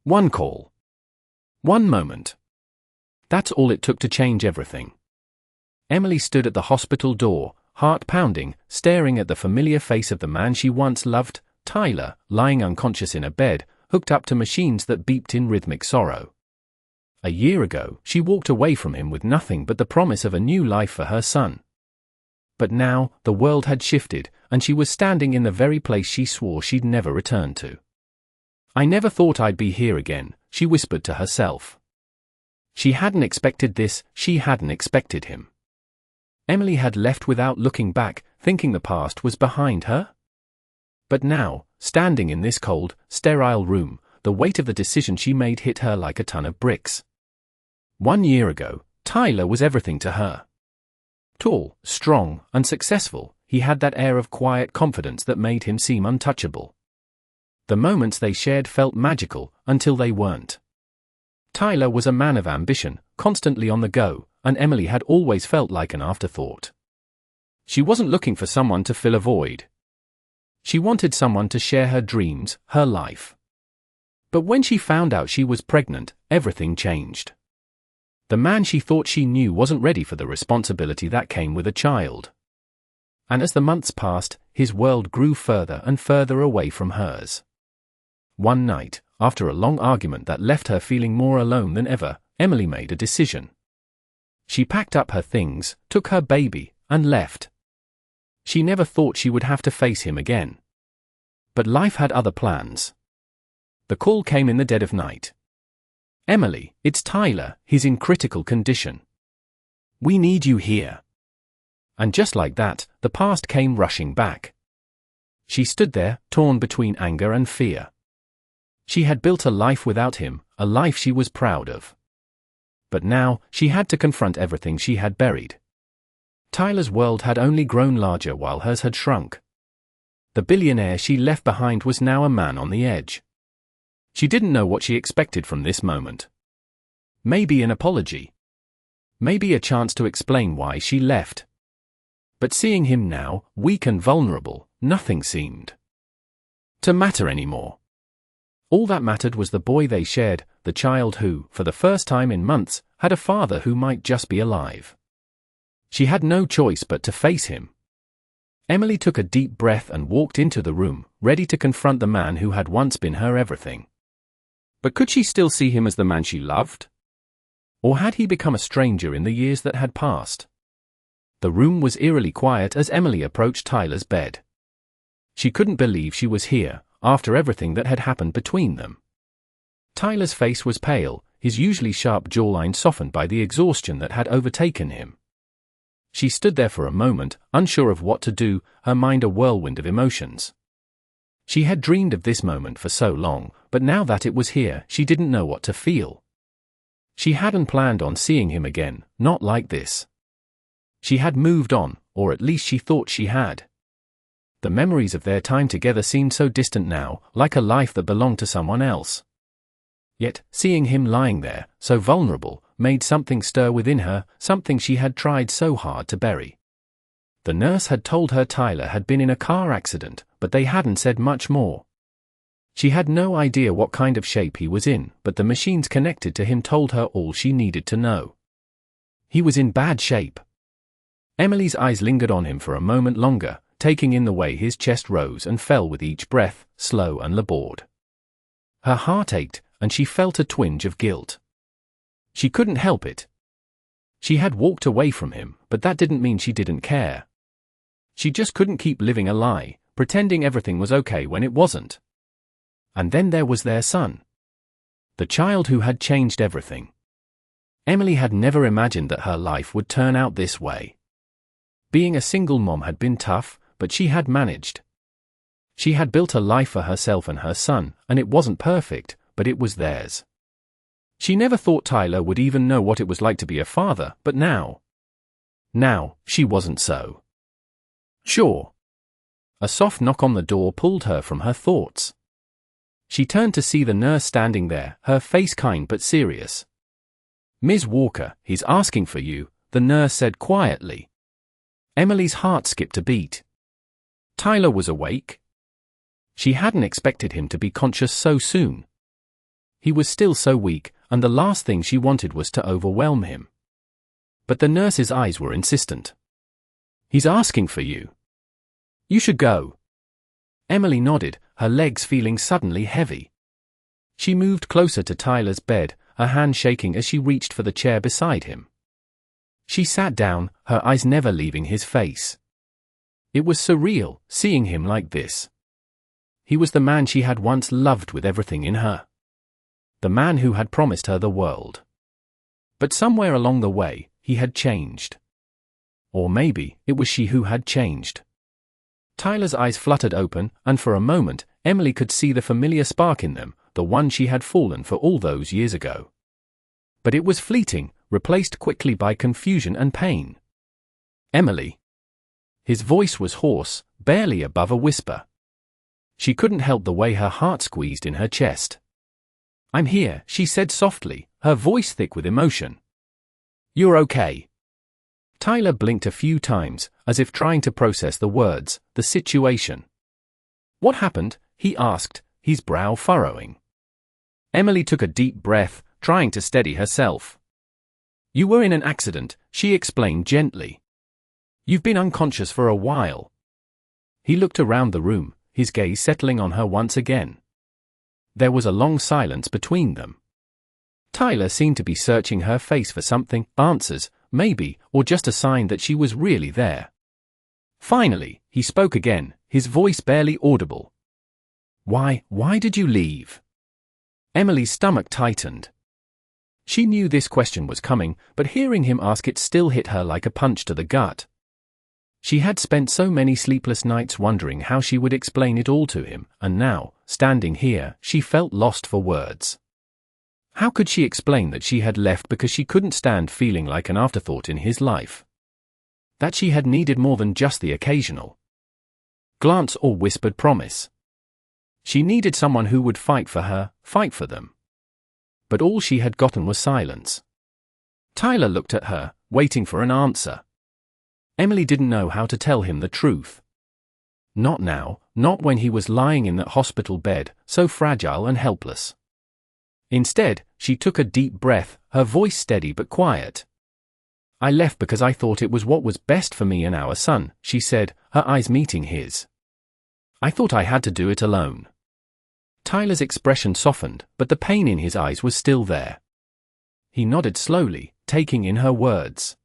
One call. One moment. That's all it took to change everything. Emily stood at the hospital door, heart pounding, staring at the familiar face of the man she once loved, Tyler, lying unconscious in a bed, hooked up to machines that beeped in rhythmic sorrow. A year ago, she walked away from him with nothing but the promise of a new life for her son. But now, the world had shifted, and she was standing in the very place she swore she'd never return to. "I never thought I'd be here again," she whispered to herself. She hadn't expected this, she hadn't expected him. Emily had left without looking back, thinking the past was behind her. But now, standing in this cold, sterile room, the weight of the decision she made hit her like a ton of bricks. 1 year ago, Tyler was everything to her. Tall, strong, and successful, he had that air of quiet confidence that made him seem untouchable. The moments they shared felt magical, until they weren't. Tyler was a man of ambition, constantly on the go, and Emily had always felt like an afterthought. She wasn't looking for someone to fill a void. She wanted someone to share her dreams, her life. But when she found out she was pregnant, everything changed. The man she thought she knew wasn't ready for the responsibility that came with a child. And as the months passed, his world grew further and further away from hers. One night, after a long argument that left her feeling more alone than ever, Emily made a decision. She packed up her things, took her baby, and left. She never thought she would have to face him again. But life had other plans. The call came in the dead of night. "Emily, it's Tyler, he's in critical condition. We need you here." And just like that, the past came rushing back. She stood there, torn between anger and fear. She had built a life without him, a life she was proud of. But now, she had to confront everything she had buried. Tyler's world had only grown larger while hers had shrunk. The billionaire she left behind was now a man on the edge. She didn't know what she expected from this moment. Maybe an apology. Maybe a chance to explain why she left. But seeing him now, weak and vulnerable, nothing seemed to matter anymore. All that mattered was the boy they shared, the child who, for the first time in months, had a father who might just be alive. She had no choice but to face him. Emily took a deep breath and walked into the room, ready to confront the man who had once been her everything. But could she still see him as the man she loved? Or had he become a stranger in the years that had passed? The room was eerily quiet as Emily approached Tyler's bed. She couldn't believe she was here, after everything that had happened between them. Tyler's face was pale, his usually sharp jawline softened by the exhaustion that had overtaken him. She stood there for a moment, unsure of what to do, her mind a whirlwind of emotions. She had dreamed of this moment for so long, but now that it was here, she didn't know what to feel. She hadn't planned on seeing him again, not like this. She had moved on, or at least she thought she had. The memories of their time together seemed so distant now, like a life that belonged to someone else. Yet, seeing him lying there, so vulnerable, made something stir within her, something she had tried so hard to bury. The nurse had told her Tyler had been in a car accident, but they hadn't said much more. She had no idea what kind of shape he was in, but the machines connected to him told her all she needed to know. He was in bad shape. Emily's eyes lingered on him for a moment longer, taking in the way his chest rose and fell with each breath, slow and labored. Her heart ached, and she felt a twinge of guilt. She couldn't help it. She had walked away from him, but that didn't mean she didn't care. She just couldn't keep living a lie, pretending everything was okay when it wasn't. And then there was their son. The child who had changed everything. Emily had never imagined that her life would turn out this way. Being a single mom had been tough, but she had managed. She had built a life for herself and her son, and it wasn't perfect, but it was theirs. She never thought Tyler would even know what it was like to be a father, but now, she wasn't so sure. A soft knock on the door pulled her from her thoughts. She turned to see the nurse standing there, her face kind but serious. "Ms. Walker, he's asking for you," the nurse said quietly. Emily's heart skipped a beat. Tyler was awake. She hadn't expected him to be conscious so soon. He was still so weak, and the last thing she wanted was to overwhelm him. But the nurse's eyes were insistent. "He's asking for you. You should go." Emily nodded, her legs feeling suddenly heavy. She moved closer to Tyler's bed, her hand shaking as she reached for the chair beside him. She sat down, her eyes never leaving his face. It was surreal, seeing him like this. He was the man she had once loved with everything in her. The man who had promised her the world. But somewhere along the way, he had changed. Or maybe, it was she who had changed. Tyler's eyes fluttered open, and for a moment, Emily could see the familiar spark in them, the one she had fallen for all those years ago. But it was fleeting, replaced quickly by confusion and pain. "Emily." His voice was hoarse, barely above a whisper. She couldn't help the way her heart squeezed in her chest. "I'm here," she said softly, her voice thick with emotion. "You're okay." Tyler blinked a few times, as if trying to process the words, the situation. "What happened?" he asked, his brow furrowing. Emily took a deep breath, trying to steady herself. "You were in an accident," she explained gently. "You've been unconscious for a while." He looked around the room, his gaze settling on her once again. There was a long silence between them. Tyler seemed to be searching her face for something, answers, maybe, or just a sign that she was really there. Finally, he spoke again, his voice barely audible. Why did you leave?" Emily's stomach tightened. She knew this question was coming, but hearing him ask it still hit her like a punch to the gut. She had spent so many sleepless nights wondering how she would explain it all to him, and now, standing here, she felt lost for words. How could she explain that she had left because she couldn't stand feeling like an afterthought in his life? That she had needed more than just the occasional glance or whispered promise. She needed someone who would fight for her, fight for them. But all she had gotten was silence. Tyler looked at her, waiting for an answer. Emily didn't know how to tell him the truth. Not now, not when he was lying in that hospital bed, so fragile and helpless. Instead, she took a deep breath, her voice steady but quiet. "I left because I thought it was what was best for me and our son," she said, her eyes meeting his. "I thought I had to do it alone." Tyler's expression softened, but the pain in his eyes was still there. He nodded slowly, taking in her words.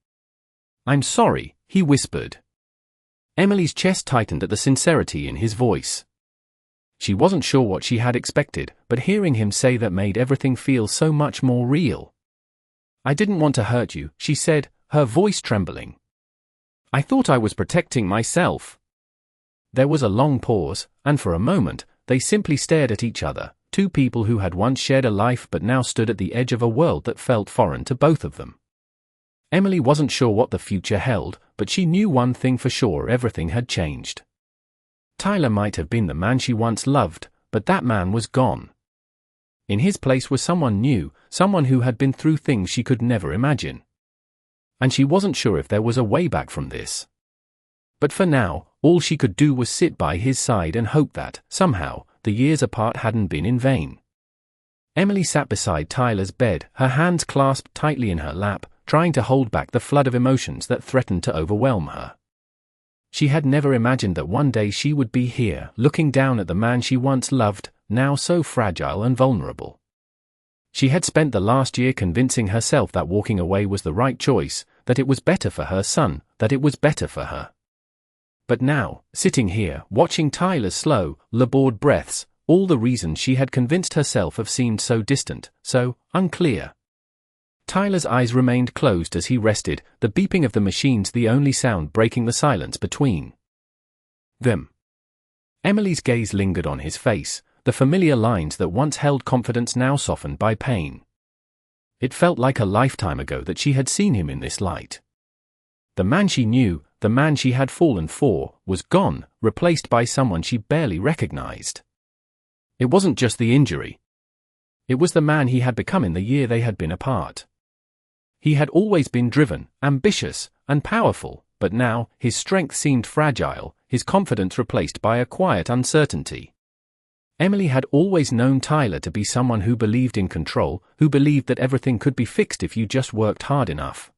"I'm sorry," he whispered. Emily's chest tightened at the sincerity in his voice. She wasn't sure what she had expected, but hearing him say that made everything feel so much more real. "I didn't want to hurt you," she said, her voice trembling. "I thought I was protecting myself." There was a long pause, and for a moment, they simply stared at each other, two people who had once shared a life but now stood at the edge of a world that felt foreign to both of them. Emily wasn't sure what the future held, but she knew one thing for sure: everything had changed. Tyler might have been the man she once loved, but that man was gone. In his place was someone new, someone who had been through things she could never imagine. And she wasn't sure if there was a way back from this. But for now, all she could do was sit by his side and hope that, somehow, the years apart hadn't been in vain. Emily sat beside Tyler's bed, her hands clasped tightly in her lap, trying to hold back the flood of emotions that threatened to overwhelm her. She had never imagined that one day she would be here, looking down at the man she once loved, now so fragile and vulnerable. She had spent the last year convincing herself that walking away was the right choice, that it was better for her son, that it was better for her. But now, sitting here, watching Tyler's slow, labored breaths, all the reasons she had convinced herself of seemed so distant, so unclear. Tyler's eyes remained closed as he rested, the beeping of the machines the only sound breaking the silence between them. Emily's gaze lingered on his face, the familiar lines that once held confidence now softened by pain. It felt like a lifetime ago that she had seen him in this light. The man she knew, the man she had fallen for, was gone, replaced by someone she barely recognized. It wasn't just the injury. It was the man he had become in the year they had been apart. He had always been driven, ambitious, and powerful, but now, his strength seemed fragile, his confidence replaced by a quiet uncertainty. Emily had always known Tyler to be someone who believed in control, who believed that everything could be fixed if you just worked hard enough.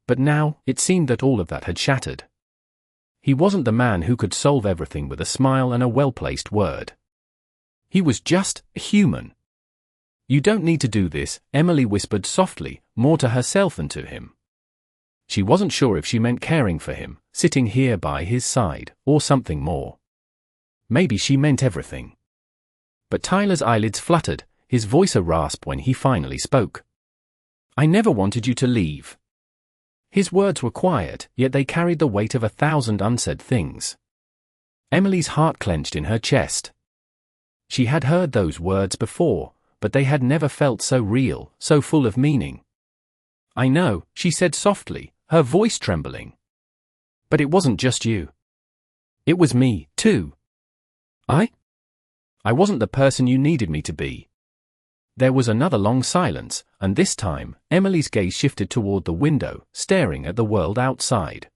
But now, it seemed that all of that had shattered. He wasn't the man who could solve everything with a smile and a well-placed word. He was just a human. "You don't need to do this," Emily whispered softly, more to herself than to him. She wasn't sure if she meant caring for him, sitting here by his side, or something more. Maybe she meant everything. But Tyler's eyelids fluttered, his voice a rasp when he finally spoke. "I never wanted you to leave." His words were quiet, yet they carried the weight of 1,000 unsaid things. Emily's heart clenched in her chest. She had heard those words before, but they had never felt so real, so full of meaning. "I know," she said softly, her voice trembling. "But it wasn't just you. It was me, too. I wasn't the person you needed me to be." There was another long silence, and this time, Emily's gaze shifted toward the window, staring at the world outside.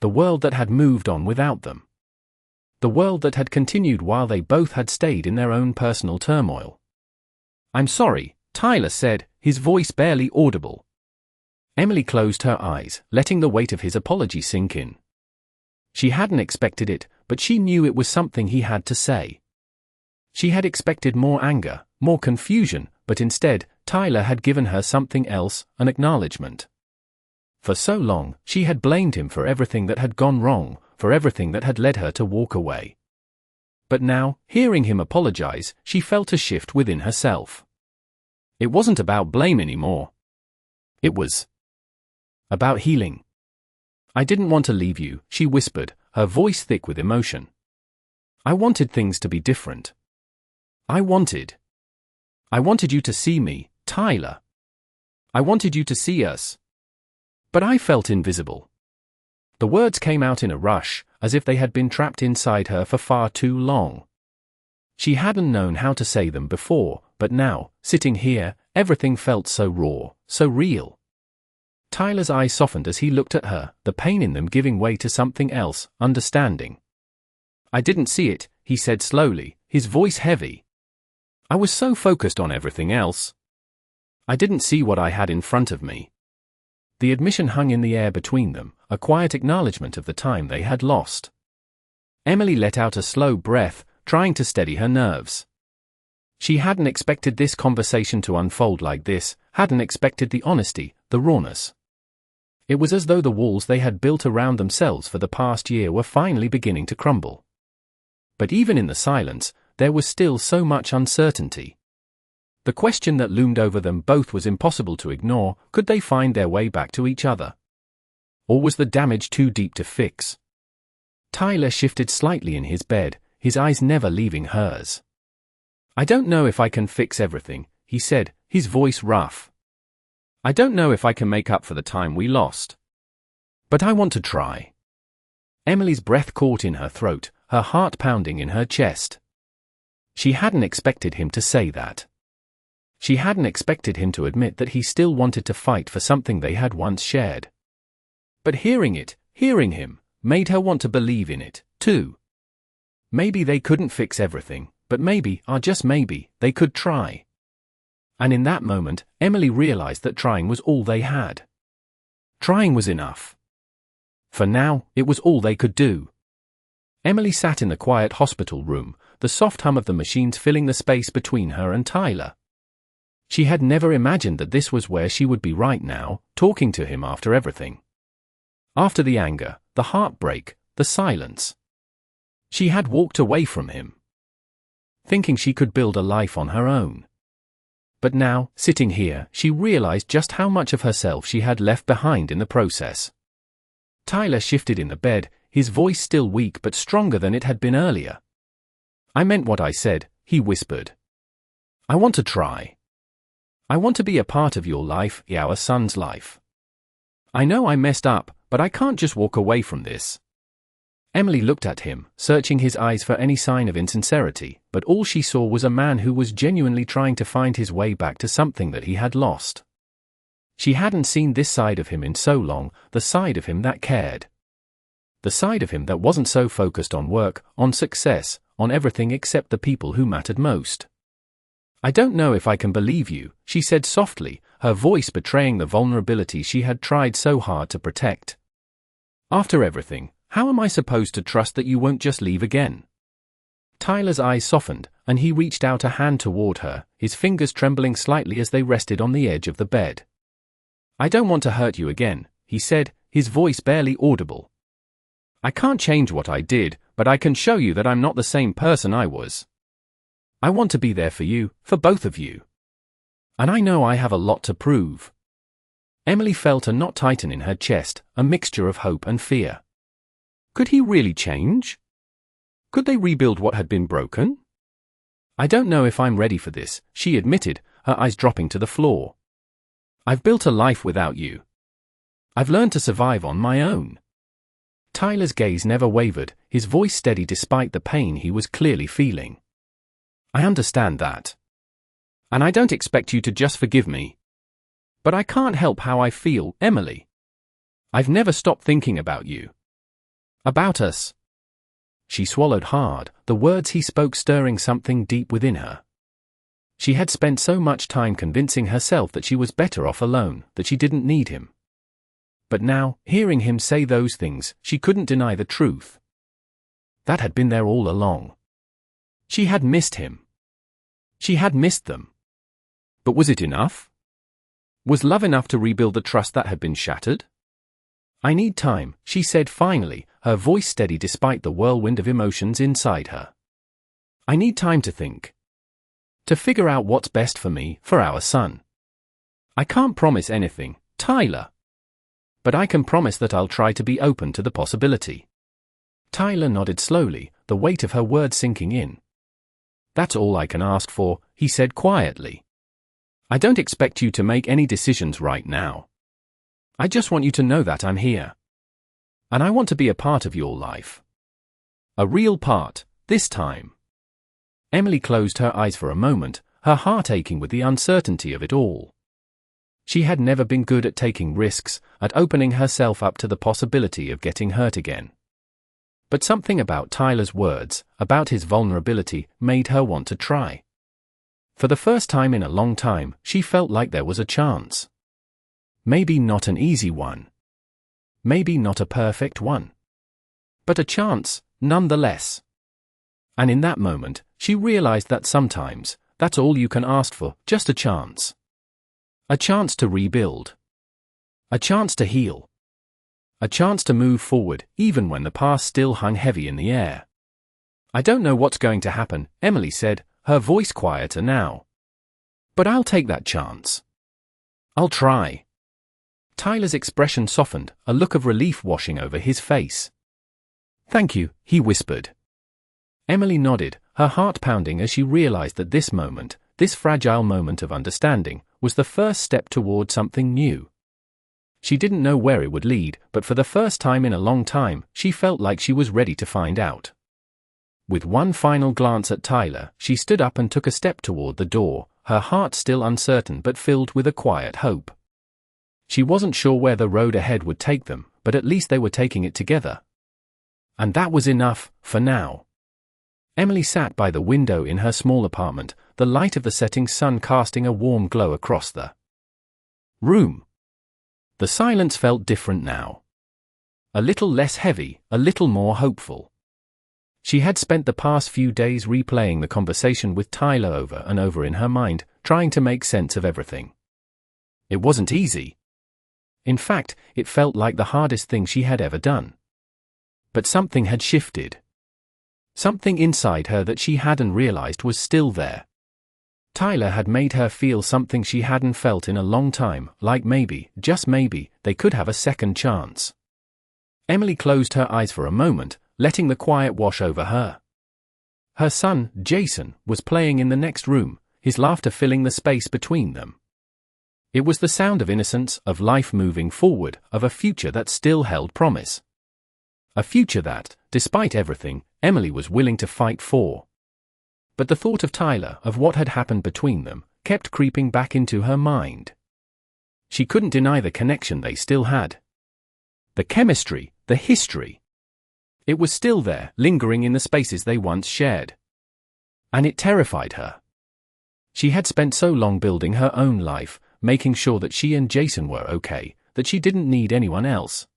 The world that had moved on without them. The world that had continued while they both had stayed in their own personal turmoil. "I'm sorry," Tyler said, his voice barely audible. Emily closed her eyes, letting the weight of his apology sink in. She hadn't expected it, but she knew it was something he had to say. She had expected more anger, more confusion, but instead, Tyler had given her something else, an acknowledgement. For so long, she had blamed him for everything that had gone wrong, for everything that had led her to walk away. But now, hearing him apologize, she felt a shift within herself. It wasn't about blame anymore. It was about healing. "I didn't want to leave you," she whispered, her voice thick with emotion. "I wanted things to be different. I wanted you to see me, Tyler. I wanted you to see us. But I felt invisible." The words came out in a rush, as if they had been trapped inside her for far too long. She hadn't known how to say them before, but now, sitting here, everything felt so raw, so real. Tyler's eyes softened as he looked at her, the pain in them giving way to something else, understanding. "I didn't see it," he said slowly, his voice heavy. "I was so focused on everything else. I didn't see what I had in front of me." The admission hung in the air between them, a quiet acknowledgement of the time they had lost. Emily let out a slow breath, trying to steady her nerves. She hadn't expected this conversation to unfold like this, hadn't expected the honesty, the rawness. It was as though the walls they had built around themselves for the past year were finally beginning to crumble. But even in the silence, there was still so much uncertainty. The question that loomed over them both was impossible to ignore: could they find their way back to each other? Or was the damage too deep to fix? Tyler shifted slightly in his bed, his eyes never leaving hers. "I don't know if I can fix everything," he said, his voice rough. "I don't know if I can make up for the time we lost. But I want to try." Emily's breath caught in her throat, her heart pounding in her chest. She hadn't expected him to say that. She hadn't expected him to admit that he still wanted to fight for something they had once shared. But hearing him, made her want to believe in it, too. Maybe they couldn't fix everything, but maybe, just maybe, they could try. And in that moment, Emily realized that trying was all they had. Trying was enough. For now, it was all they could do. Emily sat in the quiet hospital room, the soft hum of the machines filling the space between her and Tyler. She had never imagined that this was where she would be right now, talking to him after everything. After the anger, the heartbreak, the silence. She had walked away from him, thinking she could build a life on her own. But now, sitting here, she realized just how much of herself she had left behind in the process. Tyler shifted in the bed, his voice still weak but stronger than it had been earlier. "I meant what I said," he whispered. "I want to try. I want to be a part of your life, our son's life. I know I messed up, but I can't just walk away from this." Emily looked at him, searching his eyes for any sign of insincerity, but all she saw was a man who was genuinely trying to find his way back to something that he had lost. She hadn't seen this side of him in so long, the side of him that cared. The side of him that wasn't so focused on work, on success, on everything except the people who mattered most. "I don't know if I can believe you," she said softly, her voice betraying the vulnerability she had tried so hard to protect. "After everything, how am I supposed to trust that you won't just leave again?" Tyler's eyes softened, and he reached out a hand toward her, his fingers trembling slightly as they rested on the edge of the bed. "I don't want to hurt you again," he said, his voice barely audible. "I can't change what I did, but I can show you that I'm not the same person I was. I want to be there for you, for both of you. And I know I have a lot to prove." Emily felt a knot tighten in her chest, a mixture of hope and fear. Could he really change? Could they rebuild what had been broken? "I don't know if I'm ready for this," she admitted, her eyes dropping to the floor. "I've built a life without you. I've learned to survive on my own." Tyler's gaze never wavered, his voice steady despite the pain he was clearly feeling. "I understand that. And I don't expect you to just forgive me. But I can't help how I feel, Emily. I've never stopped thinking about you. About us." She swallowed hard, the words he spoke stirring something deep within her. She had spent so much time convincing herself that she was better off alone, that she didn't need him. But now, hearing him say those things, she couldn't deny the truth. That had been there all along. She had missed him. She had missed them. But was it enough? Was love enough to rebuild the trust that had been shattered? "I need time," she said finally, her voice steady despite the whirlwind of emotions inside her. "I need time to think. To figure out what's best for me, for our son. I can't promise anything, Tyler. But I can promise that I'll try to be open to the possibility." Tyler nodded slowly, the weight of her words sinking in. "That's all I can ask for," he said quietly. "I don't expect you to make any decisions right now. I just want you to know that I'm here. And I want to be a part of your life. A real part, this time." Emily closed her eyes for a moment, her heart aching with the uncertainty of it all. She had never been good at taking risks, at opening herself up to the possibility of getting hurt again. But something about Tyler's words, about his vulnerability, made her want to try. For the first time in a long time, she felt like there was a chance. Maybe not an easy one. Maybe not a perfect one. But a chance, nonetheless. And in that moment, she realized that sometimes, that's all you can ask for, just a chance. A chance to rebuild. A chance to heal. A chance to move forward, even when the past still hung heavy in the air. "I don't know what's going to happen," Emily said, her voice quieter now. "But I'll take that chance. I'll try." Tyler's expression softened, a look of relief washing over his face. "Thank you," he whispered. Emily nodded, her heart pounding as she realized that this moment, this fragile moment of understanding, was the first step toward something new. She didn't know where it would lead, but for the first time in a long time, she felt like she was ready to find out. With one final glance at Tyler, she stood up and took a step toward the door, her heart still uncertain but filled with a quiet hope. She wasn't sure where the road ahead would take them, but at least they were taking it together. And that was enough, for now. Emily sat by the window in her small apartment, the light of the setting sun casting a warm glow across the room. The silence felt different now. A little less heavy, a little more hopeful. She had spent the past few days replaying the conversation with Tyler over and over in her mind, trying to make sense of everything. It wasn't easy. In fact, it felt like the hardest thing she had ever done. But something had shifted. Something inside her that she hadn't realized was still there. Tyler had made her feel something she hadn't felt in a long time, like maybe, just maybe, they could have a second chance. Emily closed her eyes for a moment, letting the quiet wash over her. Her son, Jason, was playing in the next room, his laughter filling the space between them. It was the sound of innocence, of life moving forward, of a future that still held promise. A future that, despite everything, Emily was willing to fight for. But the thought of Tyler, of what had happened between them, kept creeping back into her mind. She couldn't deny the connection they still had. The chemistry, the history. It was still there, lingering in the spaces they once shared. And it terrified her. She had spent so long building her own life, making sure that she and Jason were okay, that she didn't need anyone else.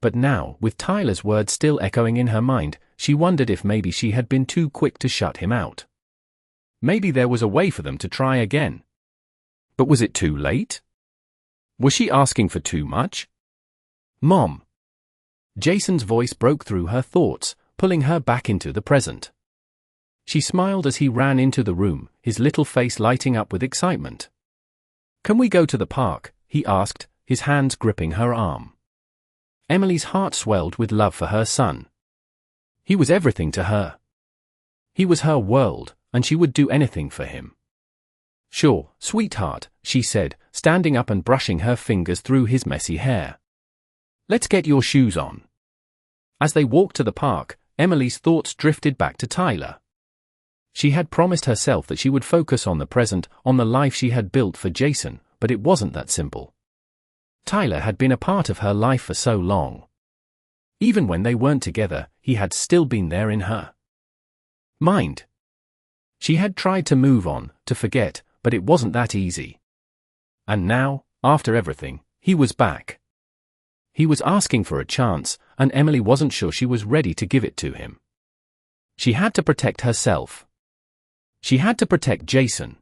But now, with Tyler's words still echoing in her mind, she wondered if maybe she had been too quick to shut him out. Maybe there was a way for them to try again. But was it too late? Was she asking for too much? Mom. Jason's voice broke through her thoughts, pulling her back into the present. She smiled as he ran into the room, his little face lighting up with excitement. "Can we go to the park?" he asked, his hands gripping her arm. Emily's heart swelled with love for her son. He was everything to her. He was her world, and she would do anything for him. "Sure, sweetheart," she said, standing up and brushing her fingers through his messy hair. "Let's get your shoes on." As they walked to the park, Emily's thoughts drifted back to Tyler. She had promised herself that she would focus on the present, on the life she had built for Jason, but it wasn't that simple. Tyler had been a part of her life for so long. Even when they weren't together, he had still been there in her mind. She had tried to move on, to forget, but it wasn't that easy. And now, after everything, he was back. He was asking for a chance, and Emily wasn't sure she was ready to give it to him. She had to protect herself. She had to protect Jason.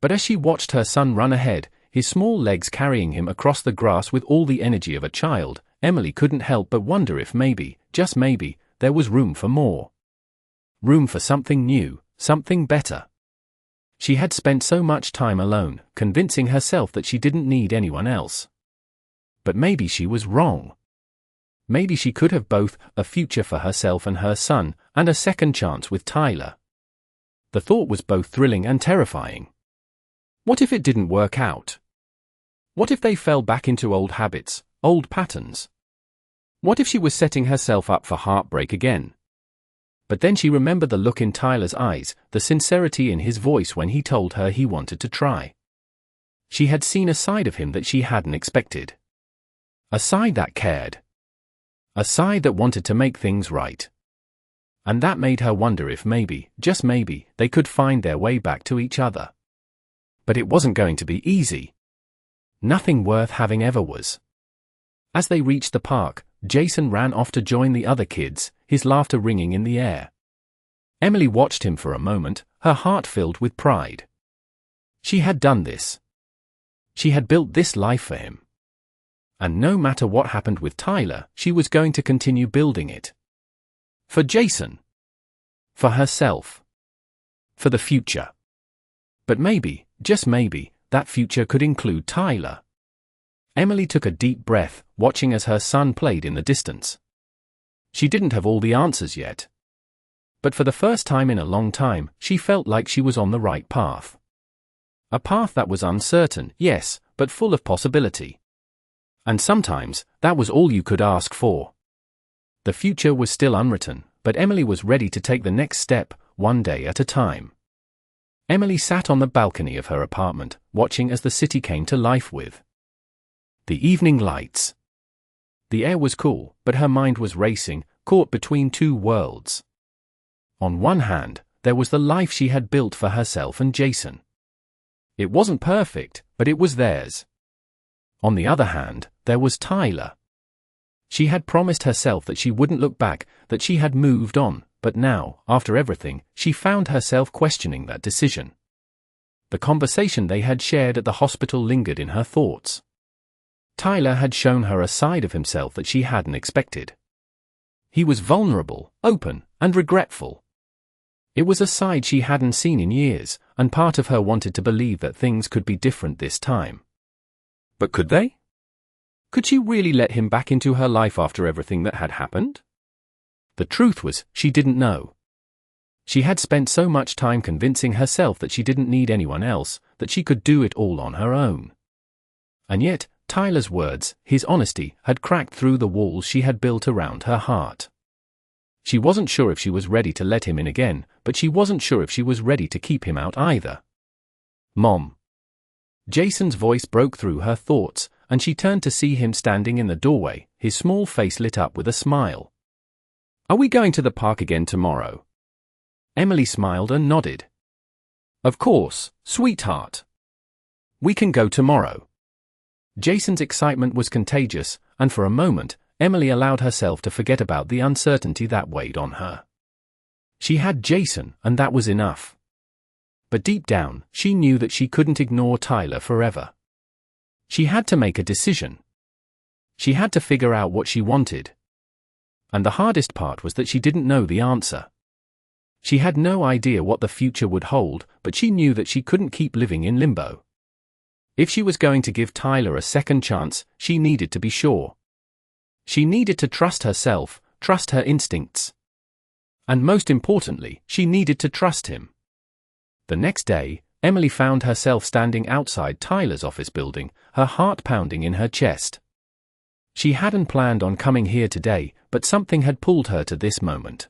But as she watched her son run ahead, his small legs carrying him across the grass with all the energy of a child, Emily couldn't help but wonder if maybe, just maybe, there was room for more. Room for something new, something better. She had spent so much time alone, convincing herself that she didn't need anyone else. But maybe she was wrong. Maybe she could have both, a future for herself and her son, and a second chance with Tyler. The thought was both thrilling and terrifying. What if it didn't work out? What if they fell back into old habits, old patterns? What if she was setting herself up for heartbreak again? But then she remembered the look in Tyler's eyes, the sincerity in his voice when he told her he wanted to try. She had seen a side of him that she hadn't expected. A side that cared. A side that wanted to make things right. And that made her wonder if maybe, just maybe, they could find their way back to each other. But it wasn't going to be easy. Nothing worth having ever was. As they reached the park, Jason ran off to join the other kids, his laughter ringing in the air. Emily watched him for a moment, her heart filled with pride. She had done this. She had built this life for him. And no matter what happened with Tyler, she was going to continue building it. For Jason. For herself. For the future. But maybe, just maybe, that future could include Tyler. Emily took a deep breath, watching as her son played in the distance. She didn't have all the answers yet. But for the first time in a long time, she felt like she was on the right path. A path that was uncertain, yes, but full of possibility. And sometimes, that was all you could ask for. The future was still unwritten, but Emily was ready to take the next step, one day at a time. Emily sat on the balcony of her apartment, watching as the city came to life with the evening lights. The air was cool, but her mind was racing, caught between two worlds. On one hand, there was the life she had built for herself and Jason. It wasn't perfect, but it was theirs. On the other hand, there was Tyler. She had promised herself that she wouldn't look back, that she had moved on, but now, after everything, she found herself questioning that decision. The conversation they had shared at the hospital lingered in her thoughts. Tyler had shown her a side of himself that she hadn't expected. He was vulnerable, open, and regretful. It was a side she hadn't seen in years, and part of her wanted to believe that things could be different this time. But could they? Could she really let him back into her life after everything that had happened? The truth was, she didn't know. She had spent so much time convincing herself that she didn't need anyone else, that she could do it all on her own. And yet, Tyler's words, his honesty, had cracked through the walls she had built around her heart. She wasn't sure if she was ready to let him in again, but she wasn't sure if she was ready to keep him out either. Mom. Jason's voice broke through her thoughts, and she turned to see him standing in the doorway, his small face lit up with a smile. Are we going to the park again tomorrow? Emily smiled and nodded. Of course, sweetheart. We can go tomorrow. Jason's excitement was contagious, and for a moment, Emily allowed herself to forget about the uncertainty that weighed on her. She had Jason, and that was enough. But deep down, she knew that she couldn't ignore Tyler forever. She had to make a decision. She had to figure out what she wanted. And the hardest part was that she didn't know the answer. She had no idea what the future would hold, but she knew that she couldn't keep living in limbo. If she was going to give Tyler a second chance, she needed to be sure. She needed to trust herself, trust her instincts. And most importantly, she needed to trust him. The next day, Emily found herself standing outside Tyler's office building, her heart pounding in her chest. She hadn't planned on coming here today, but something had pulled her to this moment.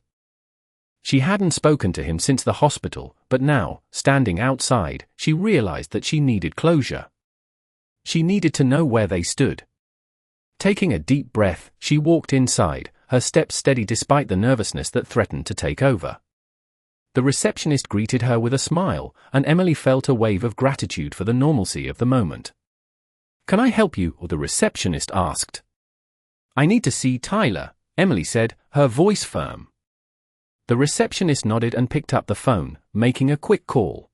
She hadn't spoken to him since the hospital, but now, standing outside, she realized that she needed closure. She needed to know where they stood. Taking a deep breath, she walked inside, her steps steady despite the nervousness that threatened to take over. The receptionist greeted her with a smile, and Emily felt a wave of gratitude for the normalcy of the moment. "Can I help you?" the receptionist asked. "I need to see Tyler," Emily said, her voice firm. The receptionist nodded and picked up the phone, making a quick call.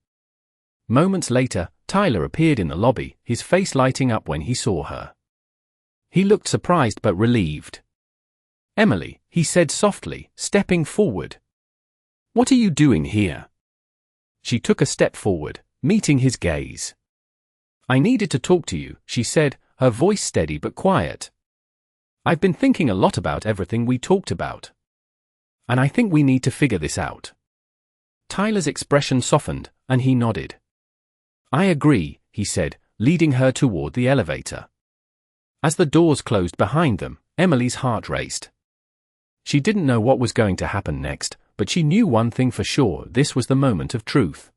Moments later, Tyler appeared in the lobby, his face lighting up when he saw her. He looked surprised but relieved. "Emily," he said softly, stepping forward. "What are you doing here?" She took a step forward, meeting his gaze. "I needed to talk to you," she said, her voice steady but quiet. "I've been thinking a lot about everything we talked about. And I think we need to figure this out." Tyler's expression softened, and he nodded. "I agree," he said, leading her toward the elevator. As the doors closed behind them, Emily's heart raced. She didn't know what was going to happen next, but she knew one thing for sure: this was the moment of truth.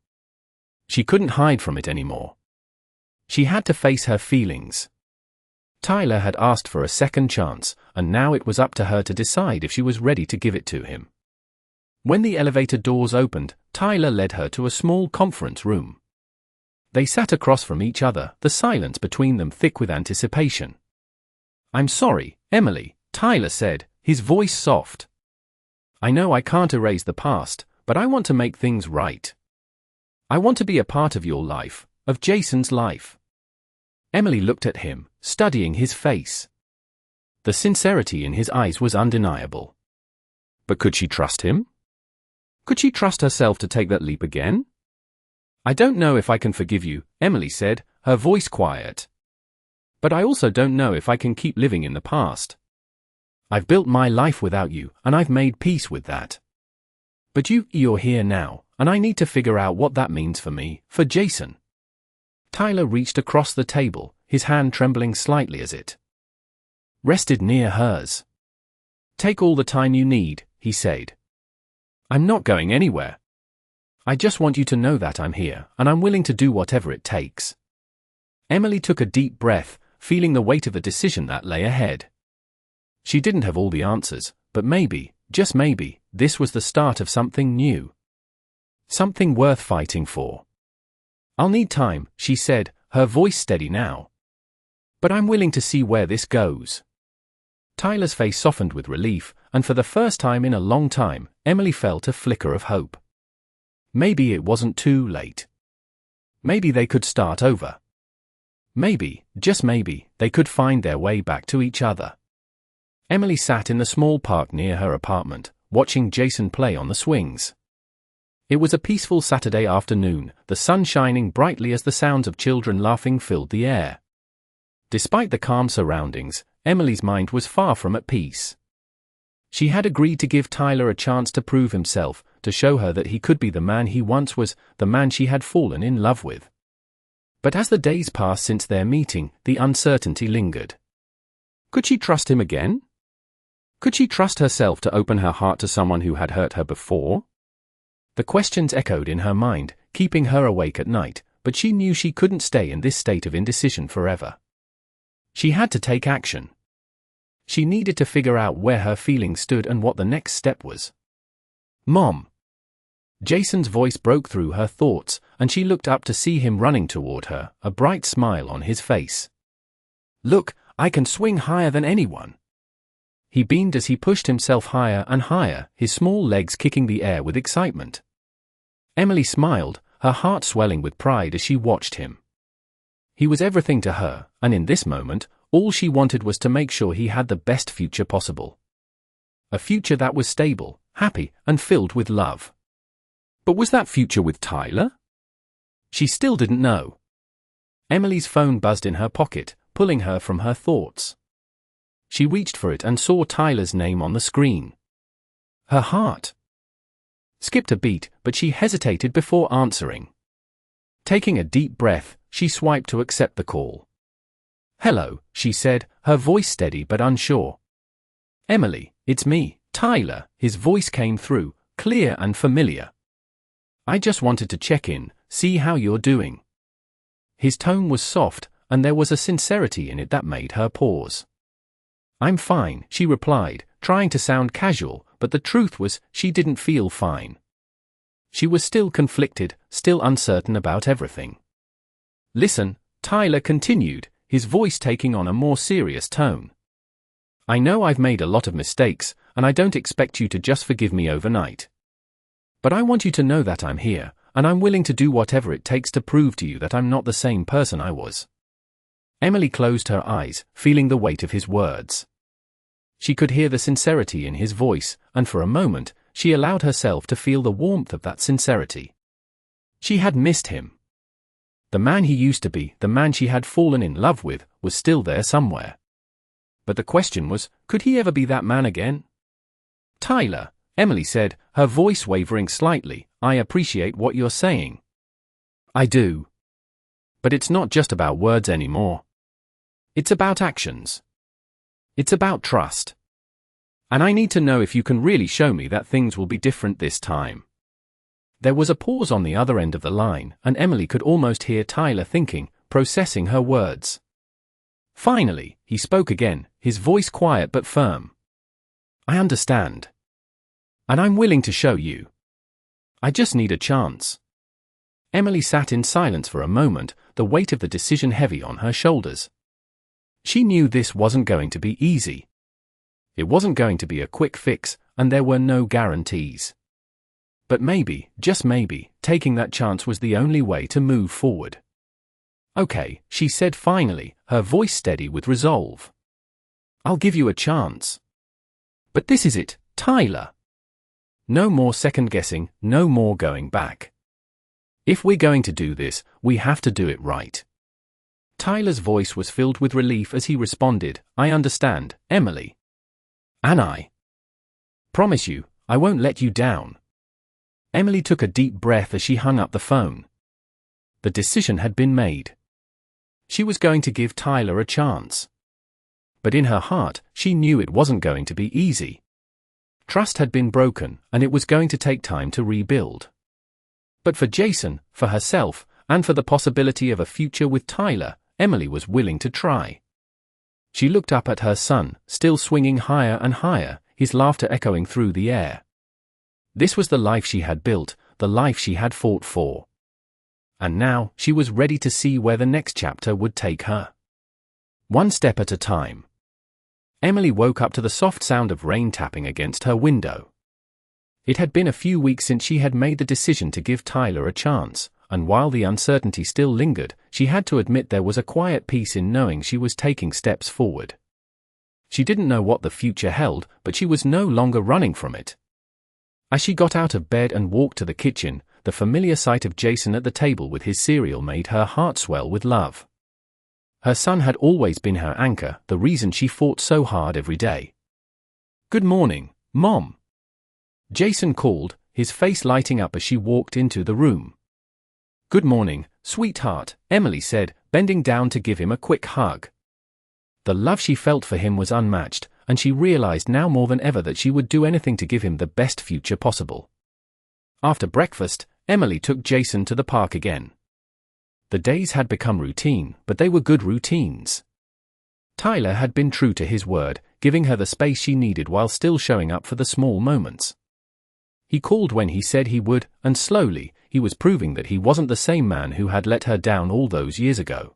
She couldn't hide from it anymore. She had to face her feelings. Tyler had asked for a second chance, and now it was up to her to decide if she was ready to give it to him. When the elevator doors opened, Tyler led her to a small conference room. They sat across from each other, the silence between them thick with anticipation. "I'm sorry, Emily," Tyler said, his voice soft. "I know I can't erase the past, but I want to make things right. I want to be a part of your life, of Jason's life." Emily looked at him, studying his face. The sincerity in his eyes was undeniable. But could she trust him? Could she trust herself to take that leap again? "I don't know if I can forgive you," Emily said, her voice quiet. "But I also don't know if I can keep living in the past. I've built my life without you, and I've made peace with that. But you're here now, and I need to figure out what that means for me, for Jason." Tyler reached across the table, his hand trembling slightly as it rested near hers. "Take all the time you need," he said. "I'm not going anywhere. I just want you to know that I'm here, and I'm willing to do whatever it takes." Emily took a deep breath, feeling the weight of the decision that lay ahead. She didn't have all the answers, but maybe, just maybe, this was the start of something new. Something worth fighting for. "I'll need time," she said, her voice steady now. "But I'm willing to see where this goes." Tyler's face softened with relief, and for the first time in a long time, Emily felt a flicker of hope. Maybe it wasn't too late. Maybe they could start over. Maybe, just maybe, they could find their way back to each other. Emily sat in the small park near her apartment, watching Jason play on the swings. It was a peaceful Saturday afternoon, the sun shining brightly as the sounds of children laughing filled the air. Despite the calm surroundings, Emily's mind was far from at peace. She had agreed to give Tyler a chance to prove himself, to show her that he could be the man he once was, the man she had fallen in love with. But as the days passed since their meeting, the uncertainty lingered. Could she trust him again? Could she trust herself to open her heart to someone who had hurt her before? The questions echoed in her mind, keeping her awake at night, but she knew she couldn't stay in this state of indecision forever. She had to take action. She needed to figure out where her feelings stood and what the next step was. "Mom." Jason's voice broke through her thoughts, and she looked up to see him running toward her, a bright smile on his face. "Look, I can swing higher than anyone." He beamed as he pushed himself higher and higher, his small legs kicking the air with excitement. Emily smiled, her heart swelling with pride as she watched him. He was everything to her, and in this moment, all she wanted was to make sure he had the best future possible. A future that was stable, happy, and filled with love. But was that future with Tyler? She still didn't know. Emily's phone buzzed in her pocket, pulling her from her thoughts. She reached for it and saw Tyler's name on the screen. Her heart skipped a beat, but she hesitated before answering. Taking a deep breath, she swiped to accept the call. "Hello," she said, her voice steady but unsure. "Emily, it's me, Tyler," his voice came through, clear and familiar. "I just wanted to check in, see how you're doing." His tone was soft, and there was a sincerity in it that made her pause. "I'm fine," she replied, trying to sound casual, but the truth was, she didn't feel fine. She was still conflicted, still uncertain about everything. "Listen," Tyler continued, his voice taking on a more serious tone. "I know I've made a lot of mistakes, and I don't expect you to just forgive me overnight. But I want you to know that I'm here, and I'm willing to do whatever it takes to prove to you that I'm not the same person I was." Emily closed her eyes, feeling the weight of his words. She could hear the sincerity in his voice, and for a moment, she allowed herself to feel the warmth of that sincerity. She had missed him. The man he used to be, the man she had fallen in love with, was still there somewhere. But the question was, could he ever be that man again? "Tyler," Emily said, her voice wavering slightly, "I appreciate what you're saying." "I do. But it's not just about words anymore. It's about actions. It's about trust. And I need to know if you can really show me that things will be different this time." There was a pause on the other end of the line, and Emily could almost hear Tyler thinking, processing her words. Finally, he spoke again, his voice quiet but firm. "I understand. And I'm willing to show you. I just need a chance." Emily sat in silence for a moment, the weight of the decision heavy on her shoulders. She knew this wasn't going to be easy. It wasn't going to be a quick fix, and there were no guarantees. But maybe, just maybe, taking that chance was the only way to move forward. "Okay," she said finally, her voice steady with resolve. "I'll give you a chance. But this is it, Tyler. No more second-guessing, no more going back. If we're going to do this, we have to do it right." Tyler's voice was filled with relief as he responded, "I understand, Emily. And I promise you, I won't let you down." Emily took a deep breath as she hung up the phone. The decision had been made. She was going to give Tyler a chance. But in her heart, she knew it wasn't going to be easy. Trust had been broken, and it was going to take time to rebuild. But for Jason, for herself, and for the possibility of a future with Tyler, Emily was willing to try. She looked up at her son, still swinging higher and higher, his laughter echoing through the air. This was the life she had built, the life she had fought for. And now, she was ready to see where the next chapter would take her. One step at a time. Emily woke up to the soft sound of rain tapping against her window. It had been a few weeks since she had made the decision to give Tyler a chance, and while the uncertainty still lingered, she had to admit there was a quiet peace in knowing she was taking steps forward. She didn't know what the future held, but she was no longer running from it. As she got out of bed and walked to the kitchen, the familiar sight of Jason at the table with his cereal made her heart swell with love. Her son had always been her anchor, the reason she fought so hard every day. "Good morning, Mom," Jason called, his face lighting up as she walked into the room. "Good morning, sweetheart," Emily said, bending down to give him a quick hug. The love she felt for him was unmatched, and she realized now more than ever that she would do anything to give him the best future possible. After breakfast, Emily took Jason to the park again. The days had become routine, but they were good routines. Tyler had been true to his word, giving her the space she needed while still showing up for the small moments. He called when he said he would, and slowly, he was proving that he wasn't the same man who had let her down all those years ago.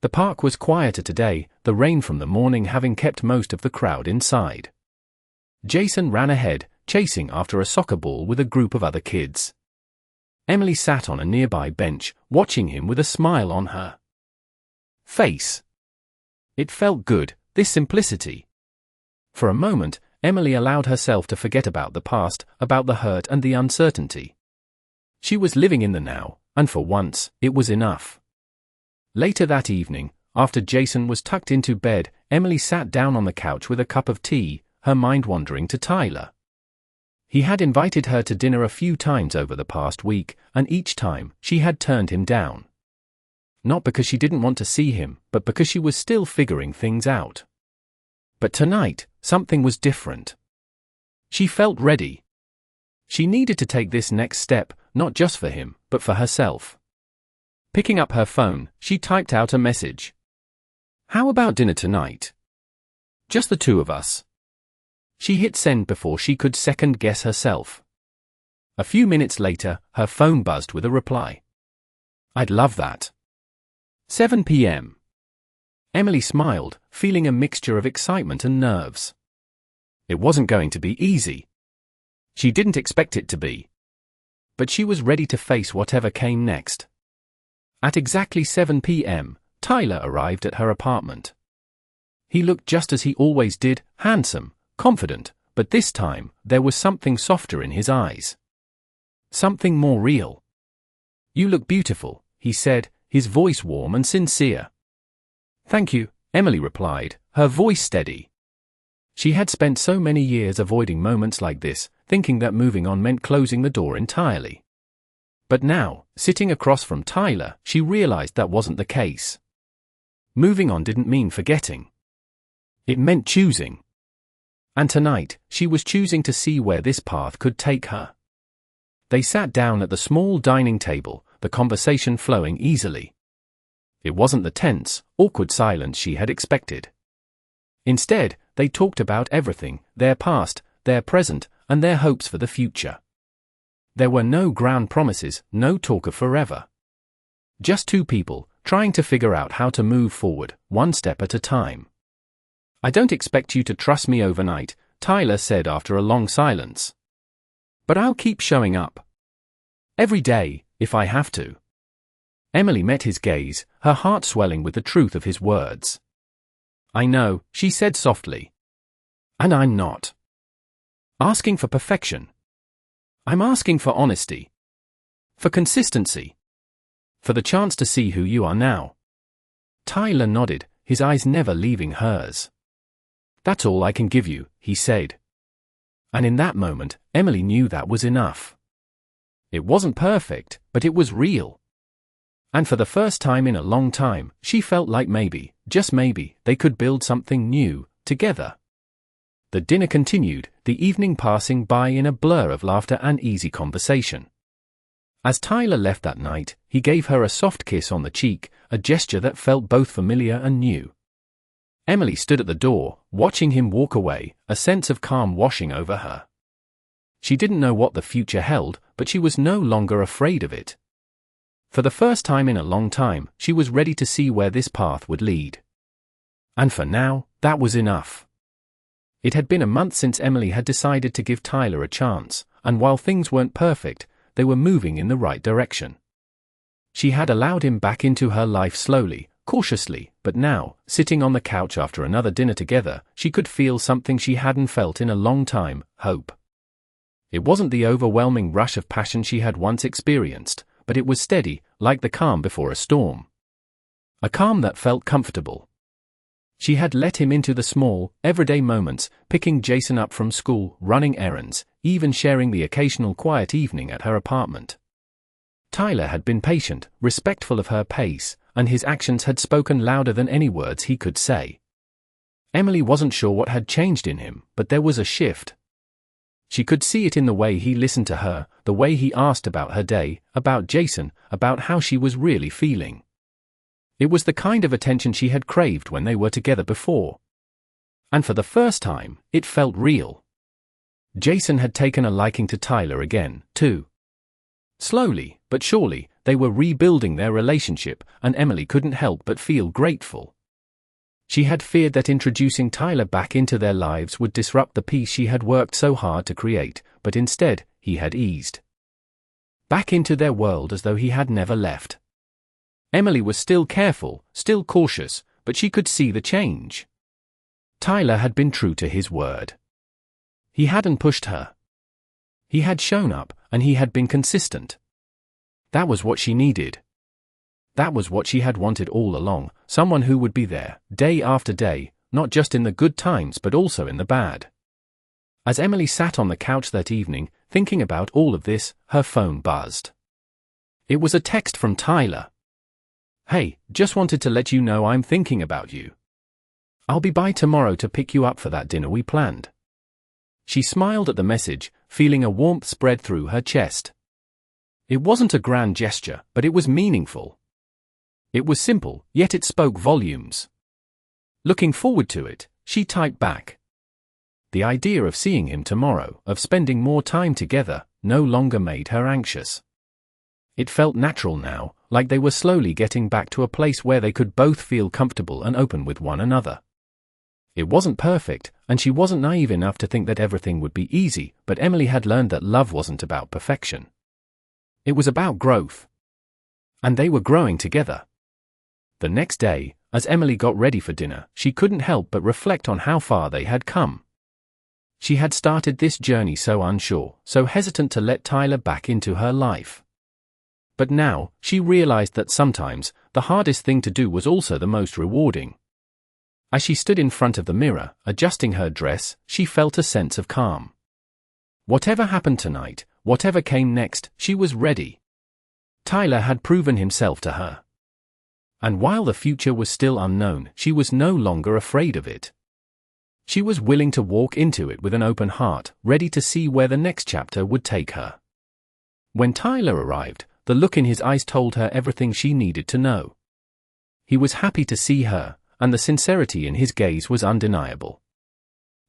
The park was quieter today, the rain from the morning having kept most of the crowd inside. Jason ran ahead, chasing after a soccer ball with a group of other kids. Emily sat on a nearby bench, watching him with a smile on her face. It felt good, this simplicity. For a moment, Emily allowed herself to forget about the past, about the hurt and the uncertainty. She was living in the now, and for once, it was enough. Later that evening, after Jason was tucked into bed, Emily sat down on the couch with a cup of tea, her mind wandering to Tyler. He had invited her to dinner a few times over the past week, and each time, she had turned him down. Not because she didn't want to see him, but because she was still figuring things out. But tonight, something was different. She felt ready. She needed to take this next step, not just for him, but for herself. Picking up her phone, she typed out a message. "How about dinner tonight? Just the two of us." She hit send before she could second-guess herself. A few minutes later, her phone buzzed with a reply. "I'd love that." 7 p.m. Emily smiled, feeling a mixture of excitement and nerves. It wasn't going to be easy. She didn't expect it to be. But she was ready to face whatever came next. At exactly 7 p.m., Tyler arrived at her apartment. He looked just as he always did, handsome, confident, but this time, there was something softer in his eyes. Something more real. "You look beautiful," he said, his voice warm and sincere. "Thank you," Emily replied, her voice steady. She had spent so many years avoiding moments like this, thinking that moving on meant closing the door entirely. But now, sitting across from Tyler, she realized that wasn't the case. Moving on didn't mean forgetting. It meant choosing. And tonight, she was choosing to see where this path could take her. They sat down at the small dining table, the conversation flowing easily. It wasn't the tense, awkward silence she had expected. Instead, they talked about everything, their past, their present, and their hopes for the future. There were no grand promises, no talk of forever. Just two people, trying to figure out how to move forward, one step at a time. "I don't expect you to trust me overnight," Tyler said after a long silence. "But I'll keep showing up. Every day, if I have to." Emily met his gaze, her heart swelling with the truth of his words. "I know," she said softly. "And I'm not asking for perfection. I'm asking for honesty. For consistency. For the chance to see who you are now." Tyler nodded, his eyes never leaving hers. "That's all I can give you," he said. And in that moment, Emily knew that was enough. It wasn't perfect, but it was real. And for the first time in a long time, she felt like maybe, just maybe, they could build something new, together. The dinner continued, the evening passing by in a blur of laughter and easy conversation. As Tyler left that night, he gave her a soft kiss on the cheek, a gesture that felt both familiar and new. Emily stood at the door, watching him walk away, a sense of calm washing over her. She didn't know what the future held, but she was no longer afraid of it. For the first time in a long time, she was ready to see where this path would lead. And for now, that was enough. It had been a month since Emily had decided to give Tyler a chance, and while things weren't perfect, they were moving in the right direction. She had allowed him back into her life slowly, cautiously, but now, sitting on the couch after another dinner together, she could feel something she hadn't felt in a long time, hope. It wasn't the overwhelming rush of passion she had once experienced, but it was steady, like the calm before a storm. A calm that felt comfortable. She had let him into the small, everyday moments, picking Jason up from school, running errands, even sharing the occasional quiet evening at her apartment. Tyler had been patient, respectful of her pace, and his actions had spoken louder than any words he could say. Emily wasn't sure what had changed in him, but there was a shift. She could see it in the way he listened to her, the way he asked about her day, about Jason, about how she was really feeling. It was the kind of attention she had craved when they were together before. And for the first time, it felt real. Jason had taken a liking to Tyler again, too. Slowly, but surely, they were rebuilding their relationship, and Emily couldn't help but feel grateful. She had feared that introducing Tyler back into their lives would disrupt the peace she had worked so hard to create, but instead, he had eased back into their world as though he had never left. Emily was still careful, still cautious, but she could see the change. Tyler had been true to his word. He hadn't pushed her. He had shown up, and he had been consistent. That was what she needed. That was what she had wanted all along, someone who would be there, day after day, not just in the good times but also in the bad. As Emily sat on the couch that evening, thinking about all of this, her phone buzzed. It was a text from Tyler. "Hey, just wanted to let you know I'm thinking about you. I'll be by tomorrow to pick you up for that dinner we planned." She smiled at the message, feeling a warmth spread through her chest. It wasn't a grand gesture, but it was meaningful. It was simple, yet it spoke volumes. Looking forward to it, she typed back. The idea of seeing him tomorrow, of spending more time together, no longer made her anxious. It felt natural now, like they were slowly getting back to a place where they could both feel comfortable and open with one another. It wasn't perfect, and she wasn't naive enough to think that everything would be easy, but Emily had learned that love wasn't about perfection. It was about growth. And they were growing together. The next day, as Emily got ready for dinner, she couldn't help but reflect on how far they had come. She had started this journey so unsure, so hesitant to let Tyler back into her life. But now, she realized that sometimes, the hardest thing to do was also the most rewarding. As she stood in front of the mirror, adjusting her dress, she felt a sense of calm. Whatever happened tonight, whatever came next, she was ready. Tyler had proven himself to her. And while the future was still unknown, she was no longer afraid of it. She was willing to walk into it with an open heart, ready to see where the next chapter would take her. When Tyler arrived, the look in his eyes told her everything she needed to know. He was happy to see her, and the sincerity in his gaze was undeniable.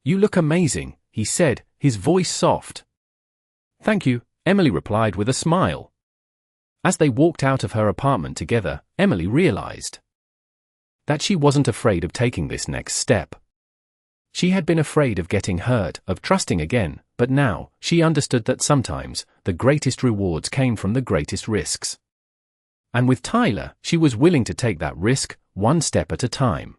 "You look amazing," he said, his voice soft. "Thank you," Emily replied with a smile. As they walked out of her apartment together, Emily realized that she wasn't afraid of taking this next step. She had been afraid of getting hurt, of trusting again, but now, she understood that sometimes, the greatest rewards came from the greatest risks. And with Tyler, she was willing to take that risk, one step at a time.